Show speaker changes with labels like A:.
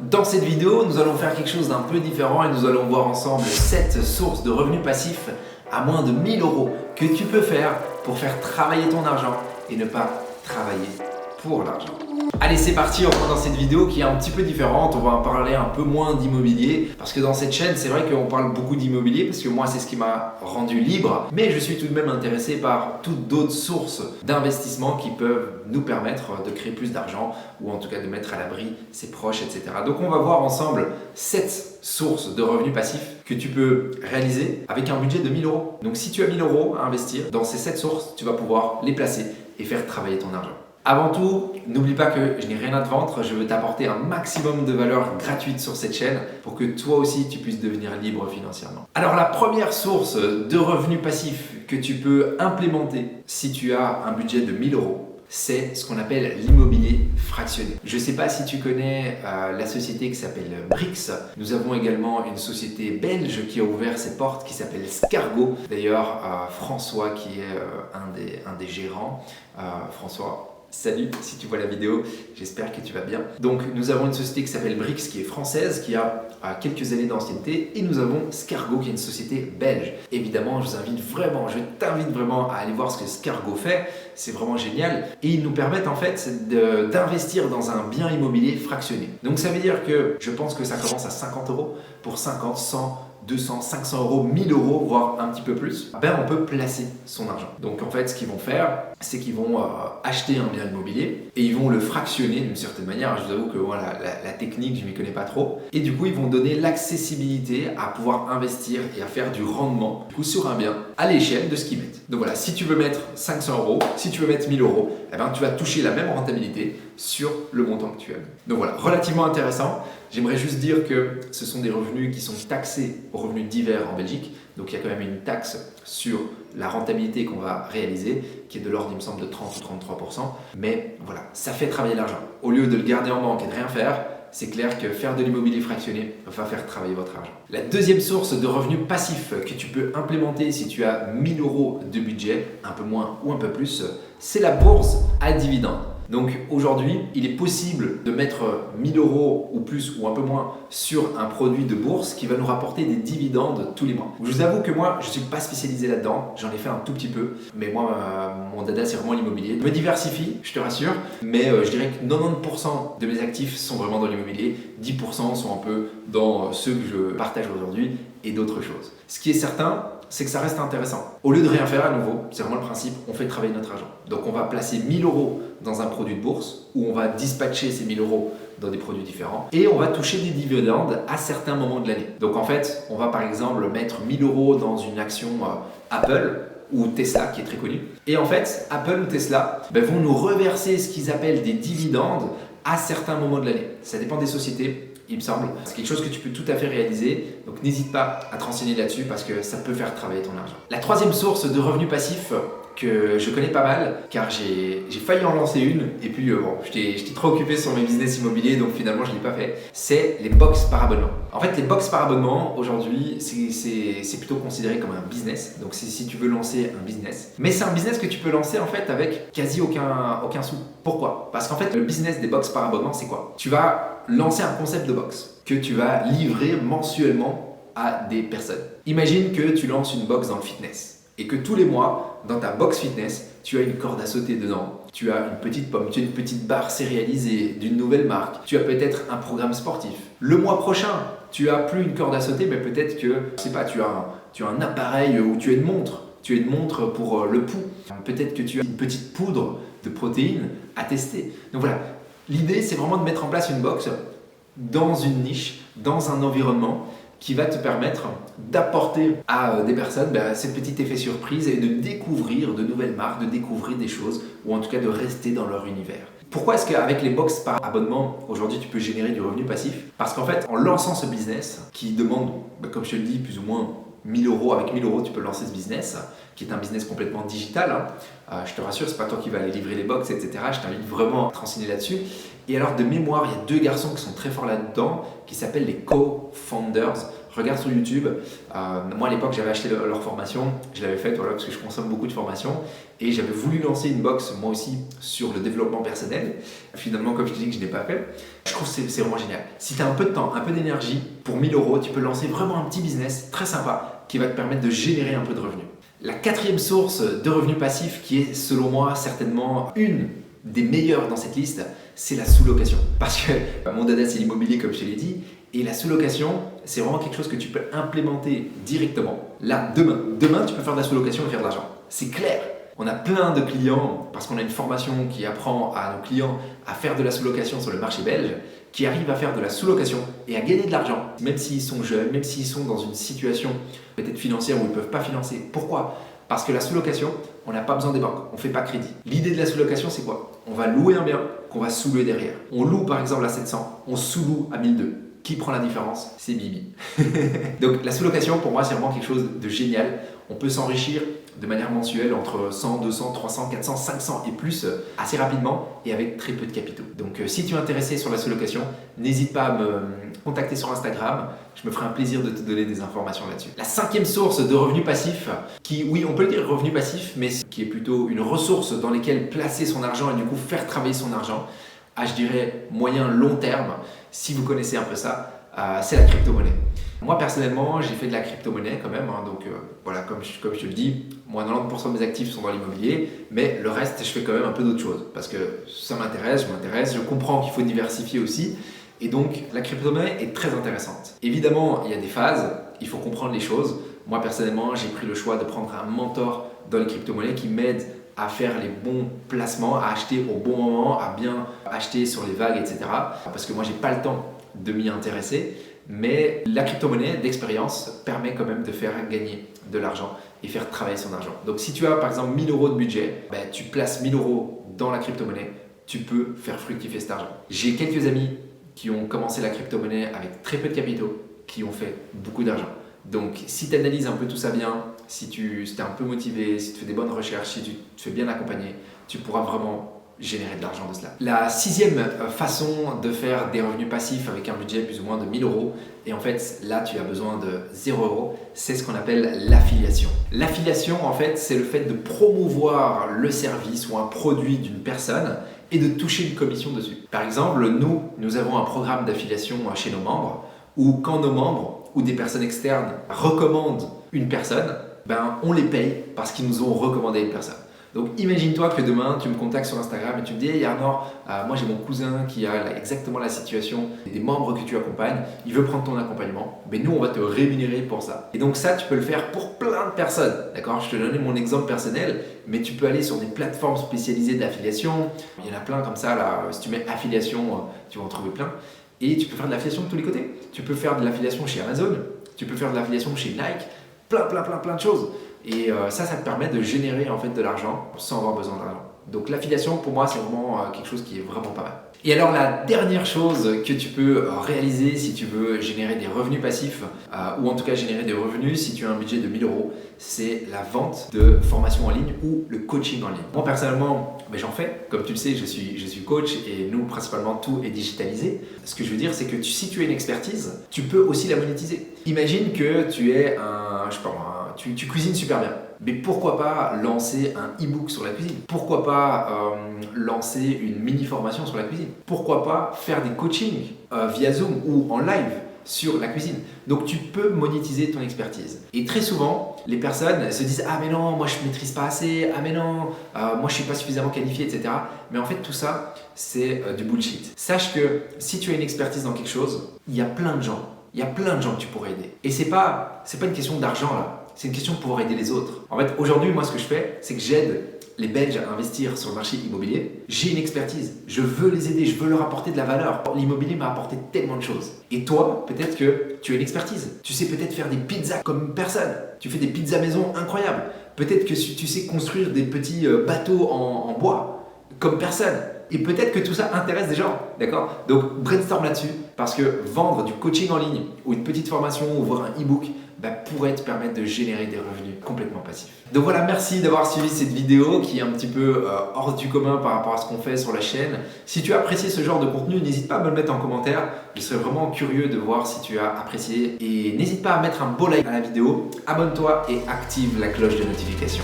A: Dans cette vidéo, nous allons faire quelque chose d'un peu différent et nous allons voir ensemble 7 sources de revenus passifs à moins de 1000 € que tu peux faire pour faire travailler ton argent et ne pas travailler pour l'argent. Allez, c'est parti, on va dans cette vidéo qui est un petit peu différente. On va en parler un peu moins d'immobilier parce que dans cette chaîne, c'est vrai qu'on parle beaucoup d'immobilier parce que moi, c'est ce qui m'a rendu libre. Mais je suis tout de même intéressé par toutes d'autres sources d'investissement qui peuvent nous permettre de créer plus d'argent ou en tout cas de mettre à l'abri ses proches, etc. Donc, on va voir ensemble 7 sources de revenus passifs que tu peux réaliser avec un budget de 1000 €. Donc, si tu as 1000 € à investir, dans ces 7 sources, tu vas pouvoir les placer et faire travailler ton argent. Avant tout, n'oublie pas que je n'ai rien à te vendre, je veux t'apporter un maximum de valeur gratuite sur cette chaîne pour que toi aussi tu puisses devenir libre financièrement. Alors la première source de revenus passifs que tu peux implémenter si tu as un budget de 1000 €, c'est ce qu'on appelle l'immobilier fractionné. Je ne sais pas si tu connais la société qui s'appelle Brix. Nous avons également une société belge qui a ouvert ses portes qui s'appelle Scargo. D'ailleurs, François qui est un des gérants, François, salut si tu vois la vidéo, j'espère que tu vas bien. Donc nous avons une société qui s'appelle Brix qui est française, qui a quelques années d'ancienneté, et nous avons Scargo qui est une société belge. Évidemment, je t'invite vraiment à aller voir ce que Scargo fait, c'est vraiment génial. Et ils nous permettent en fait d'investir dans un bien immobilier fractionné. Donc ça veut dire que je pense que ça commence à 50 € pour 50, 100, 200, 500 €, 1000 €, voire un petit peu plus, on peut placer son argent. Donc en fait, ce qu'ils vont faire, c'est qu'ils vont acheter un bien immobilier et ils vont le fractionner d'une certaine manière. Je vous avoue que voilà, la technique, je ne m'y connais pas trop. Et du coup, ils vont donner l'accessibilité à pouvoir investir et à faire du rendement sur un bien à l'échelle de ce qu'ils mettent. Donc voilà, si tu veux mettre 500 €, si tu veux mettre 1000 €, tu vas toucher la même rentabilité sur le montant que tu as mis. Donc voilà, relativement intéressant. J'aimerais juste dire que ce sont des revenus qui sont taxés aux revenus divers en Belgique. Donc il y a quand même une taxe sur la rentabilité qu'on va réaliser qui est de l'ordre, il me semble, de 30 ou 33%. Mais voilà, ça fait travailler l'argent. Au lieu de le garder en banque et de rien faire, c'est clair que faire de l'immobilier fractionné va faire travailler votre argent. La deuxième source de revenus passifs que tu peux implémenter si tu as 1000 € de budget, un peu moins ou un peu plus, c'est la bourse à dividendes. Donc aujourd'hui, il est possible de mettre 1000 € ou plus ou un peu moins sur un produit de bourse qui va nous rapporter des dividendes tous les mois. Je vous avoue que moi, je ne suis pas spécialisé là-dedans, j'en ai fait un tout petit peu, mais moi, mon dada, c'est vraiment l'immobilier. Je me diversifie, je te rassure, mais je dirais que 90% de mes actifs sont vraiment dans l'immobilier, 10% sont un peu dans ceux que je partage aujourd'hui et d'autres choses. Ce qui est certain, c'est que ça reste intéressant. Au lieu de rien faire à nouveau, c'est vraiment le principe, on fait travailler notre argent. Donc on va placer 1000 € dans un produit de bourse où on va dispatcher ces 1000 € dans des produits différents et on va toucher des dividendes à certains moments de l'année. Donc en fait, on va par exemple mettre 1000 € dans une action Apple ou Tesla qui est très connue. Et en fait, Apple ou Tesla vont nous reverser ce qu'ils appellent des dividendes à certains moments de l'année. Ça dépend des sociétés. Il me semble. C'est quelque chose que tu peux tout à fait réaliser. Donc n'hésite pas à te renseigner là-dessus parce que ça peut faire travailler ton argent. La troisième source de revenus passifs que je connais pas mal, car j'ai failli en lancer une et puis j'étais trop occupé sur mes business immobiliers, donc finalement je ne l'ai pas fait, c'est les box par abonnement. En fait, les box par abonnement aujourd'hui, c'est plutôt considéré comme un business, donc c'est si tu veux lancer un business. Mais c'est un business que tu peux lancer en fait avec quasi aucun sou. Pourquoi? Parce qu'en fait, le business des box par abonnement, c'est quoi? Tu vas lancer un concept de box que tu vas livrer mensuellement à des personnes. Imagine que tu lances une box dans le fitness et que tous les mois, dans ta box fitness, tu as une corde à sauter dedans, tu as une petite pomme, tu as une petite barre sérialisée d'une nouvelle marque, tu as peut-être un programme sportif. Le mois prochain, tu as plus une corde à sauter, mais peut-être que, je sais pas, tu as un appareil où tu as une montre. Tu as une montre pour le pouls. Peut-être que tu as une petite poudre de protéines à tester. Donc voilà, l'idée c'est vraiment de mettre en place une box dans une niche, dans un environnement qui va te permettre d'apporter à des personnes ces petits effets surprises et de découvrir de nouvelles marques, de découvrir des choses ou en tout cas de rester dans leur univers. Pourquoi est-ce qu'avec les box par abonnement, aujourd'hui tu peux générer du revenu passif? Parce qu'en fait, en lançant ce business qui demande, comme je te le dis, plus ou moins 1000 €, avec 1000 € tu peux lancer ce business, qui est un business complètement digital. Je te rassure, c'est pas toi qui vas aller livrer les box, etc. Je t'invite vraiment à te renseigner là-dessus. Et alors de mémoire, il y a 2 garçons qui sont très forts là-dedans, qui s'appellent les co-founders. Regarde sur YouTube. Moi à l'époque j'avais acheté leur formation, je l'avais faite parce que je consomme beaucoup de formations et j'avais voulu lancer une box moi aussi sur le développement personnel. Finalement, comme je te dis que je n'ai pas fait. Je Je trouve que c'est vraiment génial. Si tu as un peu de temps, un peu d'énergie, pour 1000 euros, tu peux lancer vraiment un petit business très sympa qui va te permettre de générer un peu de revenus. La quatrième source de revenus passifs qui est selon moi certainement une des meilleures dans cette liste, c'est la sous-location. Parce que mon dada c'est l'immobilier comme je te l'ai dit, et la sous-location c'est vraiment quelque chose que tu peux implémenter directement. Là, demain tu peux faire de la sous-location et faire de l'argent. C'est clair. On a plein de clients, parce qu'on a une formation qui apprend à nos clients à faire de la sous-location sur le marché belge, qui arrivent à faire de la sous-location et à gagner de l'argent, même s'ils sont jeunes, même s'ils sont dans une situation peut-être financière où ils ne peuvent pas financer. Pourquoi ? Parce que la sous-location, on n'a pas besoin des banques, on ne fait pas crédit. L'idée de la sous-location, c'est quoi ? On va louer un bien qu'on va sous-louer derrière. On loue par exemple à 700, on sous-loue à 1002. Qui prend la différence ? C'est Bibi. Donc la sous-location, pour moi, c'est vraiment quelque chose de génial. On peut s'enrichir de manière mensuelle entre 100, 200, 300, 400, 500 et plus assez rapidement et avec très peu de capitaux. Donc si tu es intéressé sur la sous-location, n'hésite pas à me contacter sur Instagram. Je me ferai un plaisir de te donner des informations là-dessus. La cinquième source de revenus passifs, qui, oui, on peut le dire revenus passifs, mais qui est plutôt une ressource dans laquelle placer son argent et du coup faire travailler son argent à, je dirais, moyen long terme, si vous connaissez un peu ça, c'est la crypto-monnaie. Moi personnellement, j'ai fait de la crypto-monnaie quand même, hein, donc voilà, comme je te le dis, moi 90% de mes actifs sont dans l'immobilier, mais le reste, je fais quand même un peu d'autres choses parce que ça m'intéresse, je comprends qu'il faut diversifier aussi, et donc la crypto-monnaie est très intéressante. Évidemment, il y a des phases, il faut comprendre les choses. Moi personnellement, j'ai pris le choix de prendre un mentor dans les crypto-monnaies qui m'aide à faire les bons placements, à acheter au bon moment, à bien acheter sur les vagues, etc. Parce que moi, j'ai pas le temps de m'y intéresser. Mais la crypto-monnaie d'expérience permet quand même de faire gagner de l'argent et faire travailler son argent. Donc si tu as par exemple 1000 euros de budget, tu places 1000 euros dans la crypto-monnaie, tu peux faire fructifier cet argent. J'ai quelques amis qui ont commencé la crypto-monnaie avec très peu de capitaux, qui ont fait beaucoup d'argent. Donc si tu analyses un peu tout ça bien, si tu es un peu motivé, si tu fais des bonnes recherches, si tu te fais bien accompagner, tu pourras vraiment générer de l'argent de cela. La sixième façon de faire des revenus passifs avec un budget plus ou moins de 1000 euros, et en fait là tu as besoin de 0 euros, c'est ce qu'on appelle l'affiliation. L'affiliation en fait c'est le fait de promouvoir le service ou un produit d'une personne et de toucher une commission dessus. Par exemple, nous avons un programme d'affiliation chez nos membres où quand nos membres ou des personnes externes recommandent une personne, on les paye parce qu'ils nous ont recommandé une personne. Donc imagine-toi que demain tu me contactes sur Instagram et tu me dis hey Arnor, moi j'ai mon cousin qui a exactement la situation des membres que tu accompagnes, il veut prendre ton accompagnement, mais nous on va te rémunérer pour ça. Et donc ça tu peux le faire pour plein de personnes, d'accord ? Je te donnais mon exemple personnel, mais tu peux aller sur des plateformes spécialisées d'affiliation, il y en a plein comme ça là, si tu mets affiliation, tu vas en trouver plein. Et tu peux faire de l'affiliation de tous les côtés. Tu peux faire de l'affiliation chez Amazon, tu peux faire de l'affiliation chez Nike, plein de choses. Et ça te permet de générer en fait de l'argent sans avoir besoin d'argent. Donc l'affiliation pour moi c'est vraiment quelque chose qui est vraiment pas mal. Et alors la dernière chose que tu peux réaliser si tu veux générer des revenus passifs ou en tout cas générer des revenus si tu as un budget de 1000 euros, c'est la vente de formations en ligne ou le coaching en ligne. Moi personnellement j'en fais, comme tu le sais je suis coach et nous principalement tout est digitalisé. Ce que je veux dire c'est que si tu as une expertise, tu peux aussi la monétiser. Imagine que tu es tu cuisines super bien. Mais pourquoi pas lancer un e-book sur la cuisine ? Pourquoi pas lancer une mini-formation sur la cuisine ? Pourquoi pas faire des coachings via Zoom ou en live sur la cuisine ? Donc tu peux monétiser ton expertise. Et très souvent, les personnes se disent « Ah mais non, moi je ne maîtrise pas assez, ah mais non, moi je ne suis pas suffisamment qualifié, etc. » Mais en fait tout ça, c'est du bullshit. Sache que si tu as une expertise dans quelque chose, il y a plein de gens. Il y a plein de gens que tu pourrais aider. Et c'est pas une question d'argent là. C'est une question de pouvoir aider les autres. En fait, aujourd'hui, moi, ce que je fais, c'est que j'aide les Belges à investir sur le marché immobilier. J'ai une expertise. Je veux les aider. Je veux leur apporter de la valeur. L'immobilier m'a apporté tellement de choses. Et toi, peut-être que tu as une expertise. Tu sais peut-être faire des pizzas comme personne. Tu fais des pizzas maison incroyables. Peut-être que tu sais construire des petits bateaux en bois comme personne. Et peut-être que tout ça intéresse des gens, d'accord ? Donc brainstorm là-dessus, parce que vendre du coaching en ligne ou une petite formation ou voir un e-book pourrait te permettre de générer des revenus complètement passifs. Donc voilà, merci d'avoir suivi cette vidéo qui est un petit peu hors du commun par rapport à ce qu'on fait sur la chaîne. Si tu as apprécié ce genre de contenu, n'hésite pas à me le mettre en commentaire. Je serais vraiment curieux de voir si tu as apprécié. Et n'hésite pas à mettre un beau like à la vidéo, abonne-toi et active la cloche de notification.